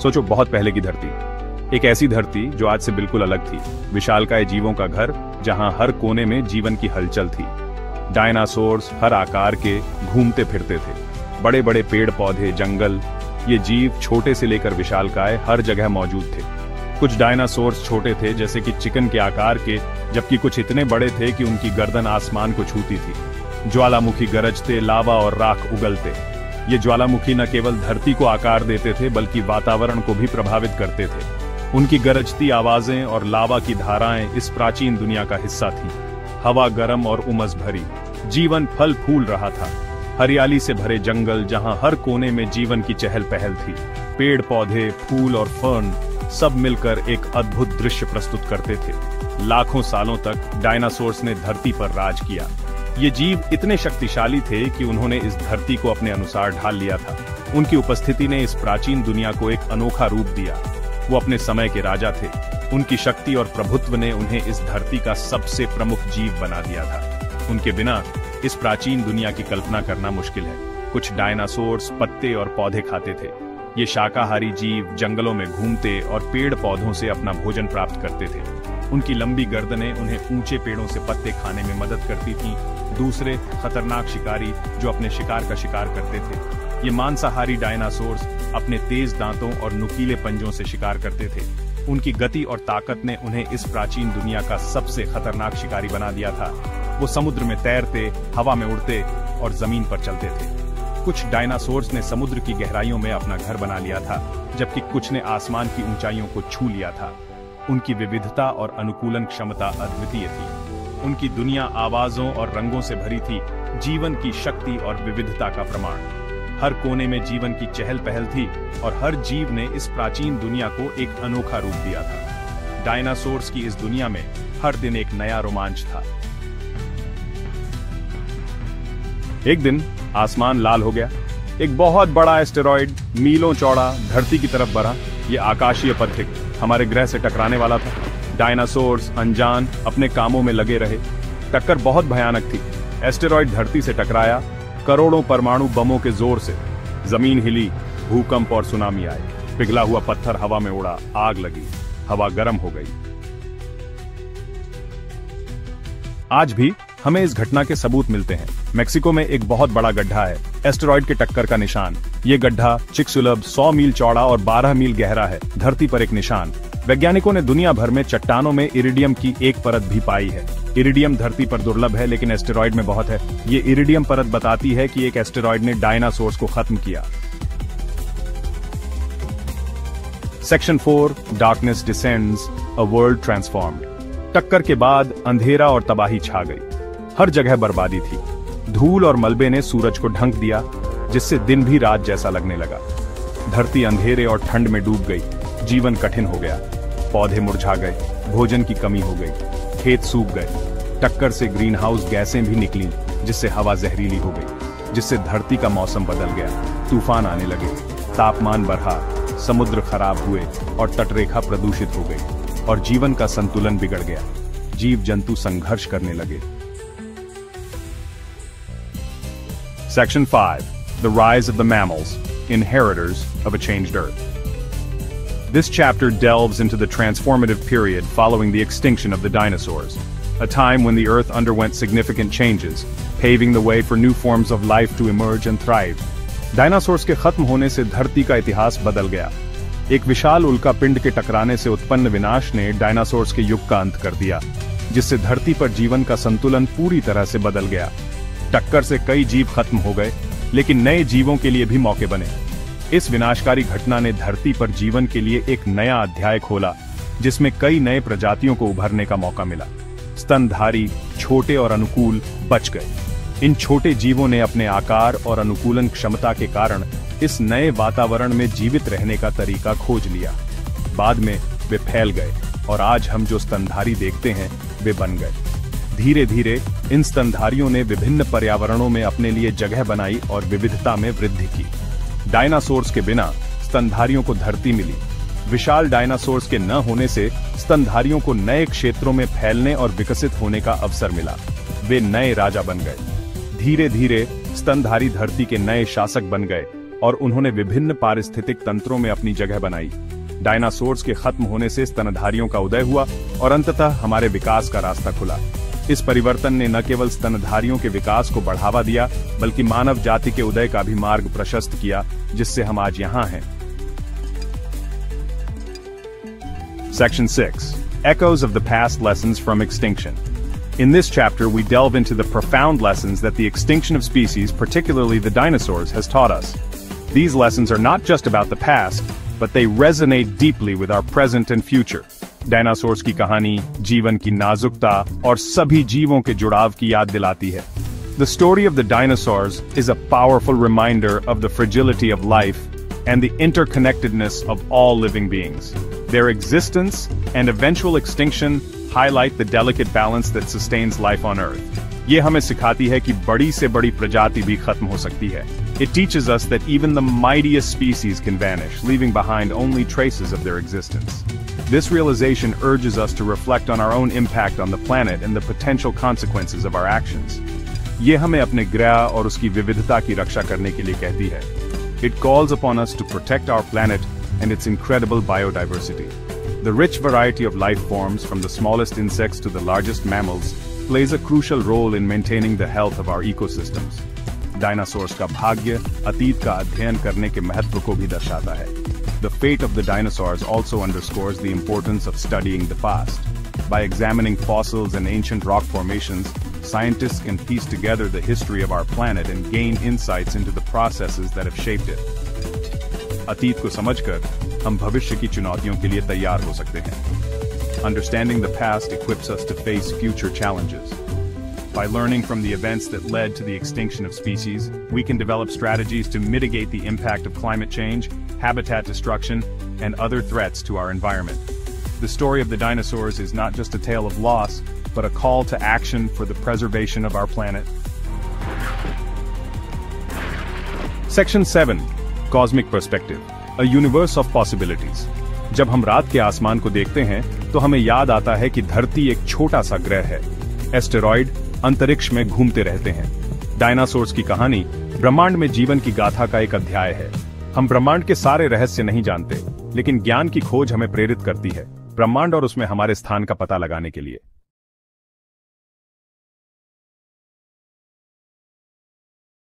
सोचो, बहुत पहले की धरती, एक ऐसी धरती जो आज से बिल्कुल अलग थी। विशालकाय जीवों का घर, जहां हर कोने में जीवन की हलचल थी। डायनासोर्स हर आकार के घूमते फिरते थे। बड़े बड़े पेड़ पौधे, जंगल, ये जीव छोटे से लेकर विशालकाय हर जगह मौजूद थे। कुछ डायनासोर्स छोटे थे, जैसे कि चिकन के आकार के, जबकि कुछ इतने बड़े थे कि उनकी गर्दन आसमान को छूती थी। ज्वालामुखी गरजते, लावा और राख उगलते। ये ज्वालामुखी न केवल धरती को आकार देते थे, बल्कि वातावरण को भी प्रभावित करते थे। उनकी गरजती आवाजें और लावा की धाराएं इस प्राचीन दुनिया का हिस्सा थीं। हवा गर्म और उमस भरी, जीवन फल फूल रहा था। हरियाली से भरे जंगल, जहां हर कोने में जीवन की चहल पहल थी। पेड़ पौधे, फूल और फर्न सब मिलकर एक अद्भुत दृश्य प्रस्तुत करते थे। लाखों सालों तक डायनासोर्स ने धरती पर राज किया। ये जीव इतने शक्तिशाली थे कि उन्होंने इस धरती को अपने अनुसार ढाल लिया था। उनकी उपस्थिति ने इस प्राचीन दुनिया को एक अनोखा रूप दिया। वो अपने समय के राजा थे। उनकी शक्ति और प्रभुत्व ने उन्हें इस धरती का सबसे प्रमुख जीव बना दिया था। उनके बिना इस प्राचीन दुनिया की कल्पना करना मुश्किल है। कुछ डायनासोर्स पत्ते और पौधे खाते थे। ये शाकाहारी जीव जंगलों में घूमते और पेड़ पौधों से अपना भोजन प्राप्त करते थे। उनकी लंबी गर्दनें उन्हें ऊंचे पेड़ों से पत्ते खाने में मदद करती थीं। दूसरे खतरनाक शिकारी जो अपने शिकार का शिकार करते थे। ये मांसाहारी डायनासोर्स अपने तेज दांतों और नुकीले पंजों से शिकार करते थे। उनकी गति और ताकत ने उन्हें इस प्राचीन दुनिया का सबसे खतरनाक शिकारी बना दिया था। वो समुद्र में तैरते, हवा में उड़ते और जमीन पर चलते थे। कुछ डायनासोर्स ने समुद्र की गहराइयों में अपना घर बना लिया था, जबकि कुछ ने आसमान की ऊंचाइयों को छू लिया था। उनकी विविधता और अनुकूलन क्षमता अद्वितीय थी। उनकी दुनिया आवाजों और रंगों से भरी थी, जीवन की शक्ति और विविधता का प्रमाण। हर कोने में जीवन की चहल पहल थी और हर जीव ने इस प्राचीन दुनिया को एक अनोखा रूप दिया था। डायनासोर्स की इस दुनिया में हर दिन एक नया रोमांच था। एक दिन आसमान लाल हो गया। एक बहुत बड़ा एस्टेरॉयड मीलों चौड़ा धरती की तरफ बढ़ा। ये आकाशीय पथिक हमारे ग्रह से टकराने वाला था। डायनासोर्स अनजान अपने कामों में लगे रहे। टक्कर बहुत भयानक थी। एस्टेरॉयड धरती से टकराया। करोड़ों परमाणु बमों के जोर से जमीन हिली, भूकंप और सुनामी आए। पिघला हुआ पत्थर हवा में उड़ा, आग लगी, हवा गर्म हो गई। आज भी हमें इस घटना के सबूत मिलते हैं। मेक्सिको में एक बहुत बड़ा गड्ढा है, एस्टेरॉयड के टक्कर का निशान। ये गड्ढा चिकसुलभ 100 मील चौड़ा और 12 मील गहरा है। धरती पर एक निशान। वैज्ञानिकों ने दुनिया भर में चट्टानों में इरिडियम की एक परत भी पाई है। इरिडियम धरती पर दुर्लभ है, लेकिन एस्टेरॉयड में बहुत है। ये इरिडियम परत बताती है कि एक एस्टेरॉयड ने डायनासोर्स को खत्म किया। Section 4, darkness descends, a world transformed. टक्कर के बाद अंधेरा और तबाही छा गई। हर जगह बर्बादी थी। धूल और मलबे ने सूरज को ढंक दिया, जिससे दिन भी रात जैसा लगने लगा। धरती अंधेरे और ठंड में डूब गई। जीवन कठिन हो गया। पौधे मुरझा गए, भोजन की कमी हो गई, खेत सूख गए। टक्कर से ग्रीन हाउस गैसें भी निकलीं, जिससे हवा जहरीली हो गई, जिससे धरती का मौसम बदल गया। तूफान आने लगे, तापमान बढ़ा, समुद्र खराब हुए और तटरेखा प्रदूषित हो गई और जीवन का संतुलन बिगड़ गया। जीव जंतु संघर्ष करने लगे। Section 5, The Rise of the Mammals, Inheritors of a Changed Earth. This chapter delves into the transformative period following the extinction of the dinosaurs, a time when the Earth underwent significant changes, paving the way for new forms of life to emerge and thrive. Dinosaurs के खत्म होने से धरती का इतिहास बदल गया। एक विशाल उल्का पिंड के टकराने से उत्पन्न विनाश ने डायनासोर्स के युग का अंत कर दिया, जिससे धरती पर जीवन का संतुलन पूरी तरह से बदल गया। टक्कर से कई जीव खत्म हो गए, लेकिन नए जीवों के लिए भी मौके बने। इस विनाशकारी घटना ने धरती पर जीवन के लिए एक नया अध्याय खोला, जिसमें कई नए प्रजातियों को उभरने का मौका मिला। स्तनधारी, छोटे और अनुकूल बच गए। इन छोटे जीवों ने अपने आकार और अनुकूलन क्षमता के कारण इस नए वातावरण में जीवित रहने का तरीका खोज लिया। बाद में वे फैल गए और आज हम जो स्तनधारी देखते हैं वे बन गए। धीरे धीरे इन स्तनधारियों ने विभिन्न पर्यावरणों में अपने लिए जगह बनाई और विविधता में वृद्धि की। डायनासोर्स के बिना स्तनधारियों को धरती मिली। विशाल डायनासोर्स के न होने से स्तनधारियों को नए क्षेत्रों में फैलने और विकसित होने का अवसर मिला। वे नए राजा बन गए। धीरे धीरे स्तनधारी धरती के नए शासक बन गए और उन्होंने विभिन्न पारिस्थितिक तंत्रों में अपनी जगह बनाई। डायनासोर्स के खत्म होने से स्तनधारियों का उदय हुआ और अंततः हमारे विकास का रास्ता खुला। इस परिवर्तन ने न केवल स्तनधारियों के विकास को बढ़ावा दिया, बल्कि मानव जाति के उदय का भी मार्ग प्रशस्त किया, जिससे हम आज यहाँ हैं। Section 6. Echoes of the Past Lessons from Extinction. In this chapter, we delve into the profound lessons that the extinction of species, particularly the dinosaurs, has taught us. These lessons are not just about the past, but they resonate deeply with our present and future. Dinosaurs की कहानी जीवन की नाजुकता और सभी जीवों के जुड़ाव की याद दिलाती है। The story of the dinosaurs is a powerful reminder of the fragility of life and the interconnectedness of all living beings. Their existence and eventual extinction highlight the delicate balance that sustains life on Earth. ये हमें सिखाती है कि बड़ी से बड़ी प्रजाति भी खत्म हो सकती है। It teaches us that even the mightiest species can vanish, leaving behind only traces of their existence. This realization urges us to reflect on our own impact on the planet and the potential consequences of our actions. ये हमें अपने ग्रह और उसकी विविधता की रक्षा करने के लिए कहती है। It calls upon us to protect our planet and its incredible biodiversity. The rich variety of life forms, from the smallest insects to the largest mammals, plays a crucial role in maintaining the health of our ecosystems. Dinosaurs का भाग्य अतीत का अध्ययन करने के महत्व को भी दर्शाता है। The fate of the dinosaurs also underscores the importance of studying the past. By examining fossils and ancient rock formations, scientists can piece together the history of our planet and gain insights into the processes that have shaped it. अतीत को समझकर हम भविष्य की चुनौतियों के लिए तैयार हो सकते हैं। Understanding the past equips us to face future challenges. By learning from the events that led to the extinction of species, we can develop strategies to mitigate the impact of climate change, habitat destruction, and other threats to our environment. The story of the dinosaurs is not just a tale of loss, but a call to action for the preservation of our planet. Section 7. Cosmic Perspective. A Universe of Possibilities. जब हम रात के आसमान को देखते हैं, तो हमें याद आता है कि धरती एक छोटा सा ग्रह है। एस्टेरॉइड अंतरिक्ष में घूमते रहते हैं। डायनासोर्स की कहानी ब्रह्मांड में जीवन की गाथा का एक अध्याय है। हम ब्रह्मांड के सारे रहस्य नहीं जानते, लेकिन ज्ञान की खोज हमें प्रेरित करती है, ब्रह्मांड और उसमें हमारे स्थान का पता लगाने के लिए।